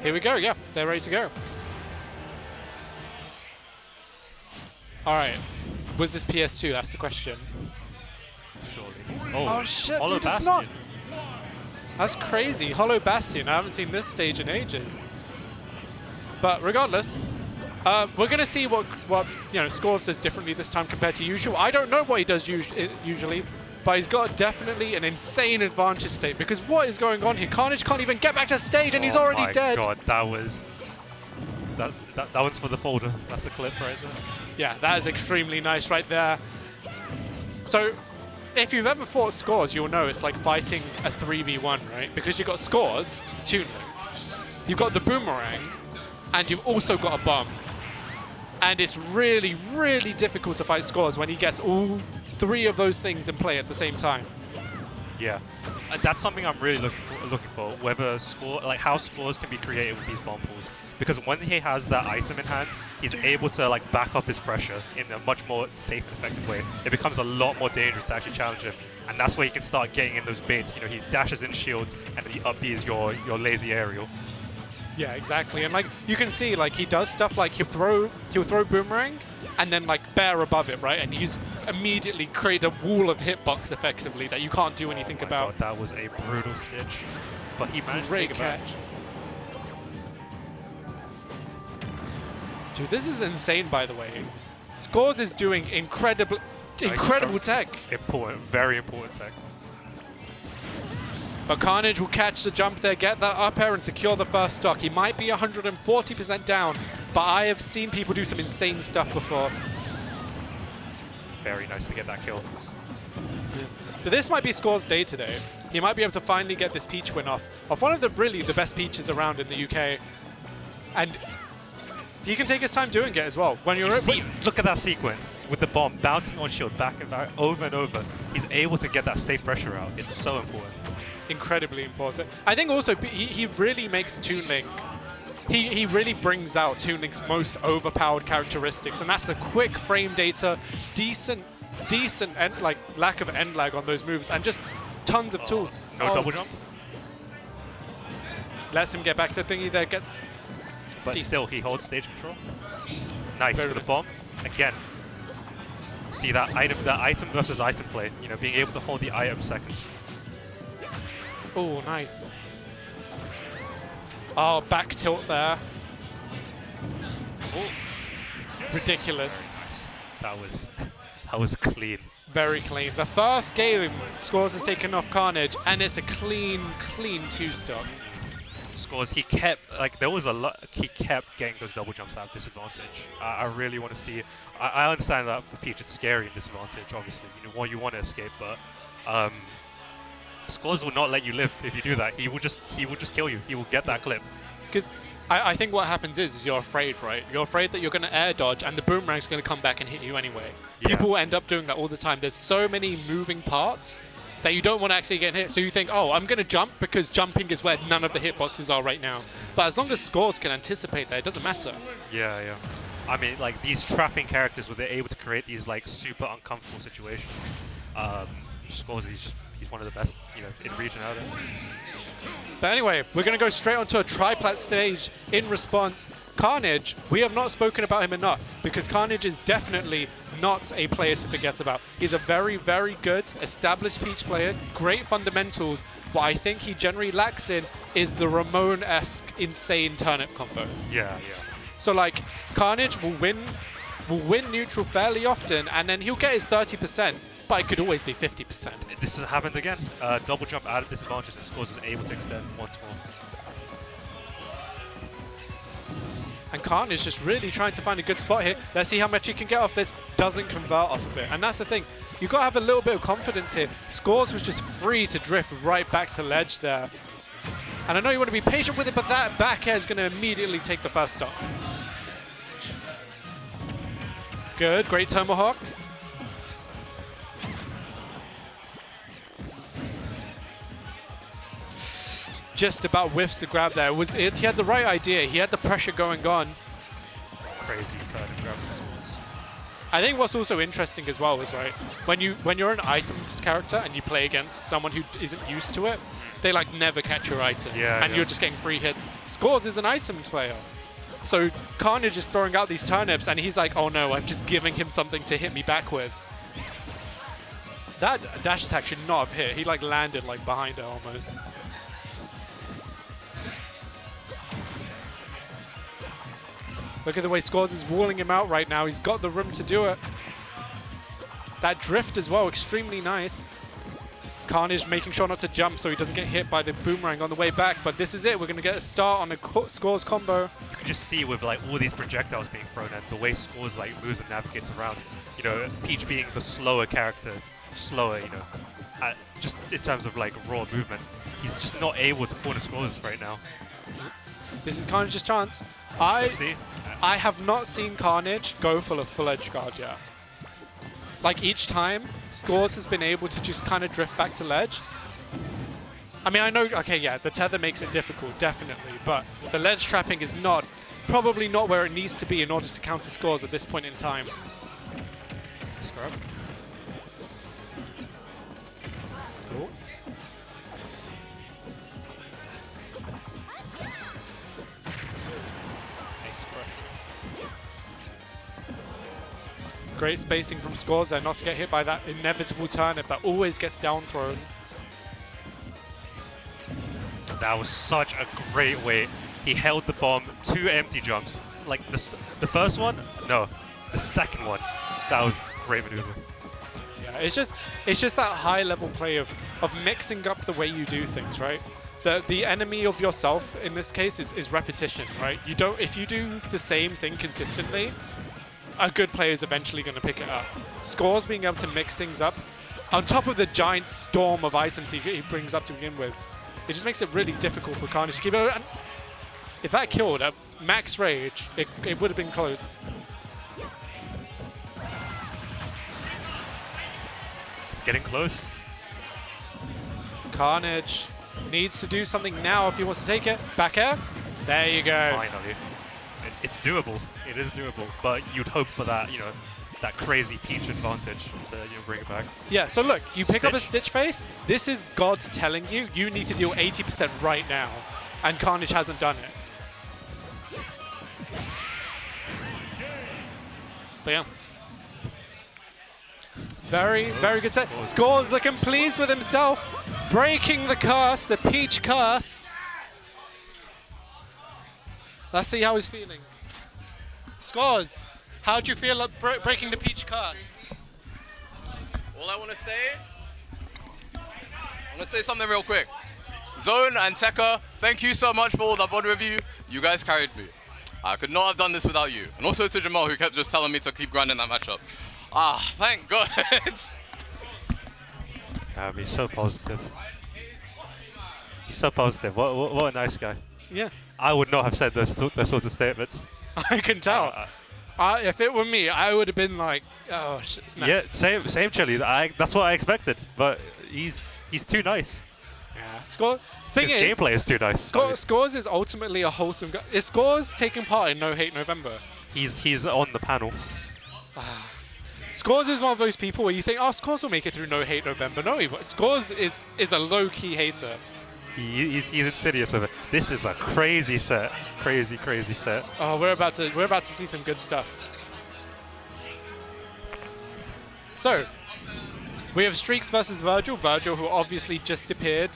Here we go, yeah, they're ready to go. All right, was this PS2? That's the question. Surely. Oh shit, Hollow dude, it's Bastion. not. That's crazy. Hollow Bastion. I haven't seen this stage in ages. But regardless, we're gonna see what Skaws does differently this time compared to usual. I don't know what he does usually, but he's got definitely an insane advantage state because what is going on here? Khanage can't even get back to stage and he's already dead. Oh my god, that was that one's for the folder. That's a clip right there. Yeah, that is extremely nice right there. So, if you've ever fought Skaws, you'll know it's like fighting a 3v1, right? Because you've got Skaws, Toon, you've got the boomerang, and you've also got a bomb. And it's really, really difficult to fight Skaws when he gets all three of those things in play at the same time. Yeah, that's something I'm really looking for. Whether how Skaws can be created with these bomb pools, because when he has that item in hand, he's able to like back up his pressure in a much more safe and effective way. It becomes a lot more dangerous to actually challenge him, and that's where he can start getting in those baits. You know, he dashes in shields and then he up-Bs your lazy aerial. Yeah, exactly. And like you can see, like he does stuff like he'll throw boomerang and then like bear above it, right? And he's immediately create a wall of hitbox effectively that you can't do anything about. God, that was a brutal stitch, but he managed to take it back. Dude, this is insane, by the way. Skaws is doing incredible tech. Important, very important tech. But Khanage will catch the jump there, get that up air and secure the first stock. He might be 140% down, but I have seen people do some insane stuff before. Very nice to get that kill. So this might be Skaws' day today. He might be able to finally get this Peach win off one of the best Peaches around in the UK. And he can take his time doing it as well. When you're look at that sequence with the bomb bouncing on shield back and back over and over. He's able to get that safe pressure out. It's so important. Incredibly important. I think also he really makes Toon Link. He really brings out Toon Link's most overpowered characteristics, and that's the quick frame data, decent lack of end lag on those moves, and just tons of tools. No double jump. Lets him get back to thingy there. But still, he holds stage control. Nice with the bomb. Again, see that item versus item play. You know, being able to hold the item second. Oh, nice. Oh, back tilt there. Oh. Ridiculous. That was clean. Very clean. The first game, Skaws has taken off Khanage, and it's a clean two-stock. Skaws, he kept he kept getting those double jumps out of disadvantage. I really want to see. I understand that for Peach it's scary and disadvantage. Obviously, you want to escape, but Skaws will not let you live if you do that. He will just kill you. He will get that clip. Because I think what happens is you're afraid, right? You're afraid that you're going to air dodge and the boomerang's going to come back and hit you anyway. Yeah. People end up doing that all the time. There's so many moving parts that you don't want to actually get hit. So you think, oh, I'm going to jump because jumping is where none of the hitboxes are right now. But as long as Skaws can anticipate that, it doesn't matter. Yeah. I mean, like these trapping characters where they're able to create these like super uncomfortable situations. Skaws, he's one of the best, in region out there. But anyway, we're going to go straight onto a triplat stage in response. Khanage, we have not spoken about him enough because Khanage is definitely not a player to forget about. He's a very, very good established Peach player, great fundamentals. What I think he generally lacks in is the Ramon-esque insane turnip combos. Yeah. So like, Khanage will win neutral fairly often, and then he'll get his 30%. But it could always be 50%. This has happened again. Double jump out of disadvantage and Skaws is able to extend once more. And Khanage is just really trying to find a good spot here. Let's see how much he can get off this. Doesn't convert off of it. And that's the thing. You've got to have a little bit of confidence here. Skaws was just free to drift right back to ledge there. And I know you want to be patient with it, but that back air is going to immediately take the first stop. Good. Great Tomahawk. Just about whiffs the grab there. He had the right idea. He had the pressure going on. Crazy turn and grab from Skaws. I think what's also interesting as well is, right, when you're an items character and you play against someone who isn't used to it, they like never catch your items, Yeah, and yeah. you're just getting free hits. Skaws is an item player. So Khanage is throwing out these turnips, and he's like, oh no, I'm just giving him something to hit me back with. That dash attack should not have hit. He like landed like behind it almost. Look at the way Skaws is walling him out right now. He's got the room to do it. That drift as well, extremely nice. Khanage making sure not to jump so he doesn't get hit by the boomerang on the way back. But this is it. We're going to get a start on a Skaws combo. You can just see with like all these projectiles being thrown at the way Skaws like moves and navigates around. You know, Peach being the slower character, slower. You know, just in terms of like raw movement, he's just not able to corner Skaws right now. This is Khanage chance. Let's see. I have not seen Khanage go for a full edge guard yet. Like each time, Skaws has been able to just kind of drift back to ledge. I mean, I know, okay, yeah, the tether makes it difficult, definitely, but the ledge trapping is probably not where it needs to be in order to counter Skaws at this point in time. Scrub. Cool. Nice pressure. Great spacing from Skaws there, not to get hit by that inevitable turnip that always gets down thrown. That was such a great way. He held the bomb, 2 empty jumps. Like the first one, no, the second one. That was great maneuver. Yeah, it's just that high level play of mixing up the way you do things, right? The enemy of yourself in this case is repetition, right? If you do the same thing consistently, a good player is eventually going to pick it up. Skaws being able to mix things up, on top of the giant storm of items he brings up to begin with, it just makes it really difficult for Khanage to keep it. And if that killed at max rage, it would have been close. It's getting close. Khanage needs to do something now if he wants to take it. Back air. There you go. Finally. It's doable. It is doable. But you'd hope for that, you know, that crazy Peach advantage to bring it back. Yeah, so look, you pick up a Stitch. Stitch face. This is God's telling you, you need to deal 80% right now. And Khanage hasn't done it. But yeah. Very, very good set. Skaws looking pleased with himself. Breaking the curse, the Peach curse. Let's see how he's feeling. Skaws, how do you feel about breaking the Peach curse? All I want to say, something real quick. Zone and Tekka, thank you so much for all that VOD review. You guys carried me. I could not have done this without you. And also to Jamal, who kept just telling me to keep grinding that matchup. Ah, thank God. He's so positive. He's so positive. What a nice guy. Yeah. I would not have said those sorts of statements. I can tell. If it were me, I would have been like, oh, shit. No. Yeah, same Chili. That's what I expected. But he's too nice. Yeah. His Gameplay is too nice. Skaws is ultimately a wholesome guy. Is Skaws taking part in No Hate November? He's on the panel. Skaws is one of those people where you think, oh, Skaws will make it through No Hate November. No, Skaws is a low-key hater. He's insidious with it. This is a crazy set. Crazy set. Oh, we're about to see some good stuff. So, we have Streaks versus Virgil. Virgil, who obviously just appeared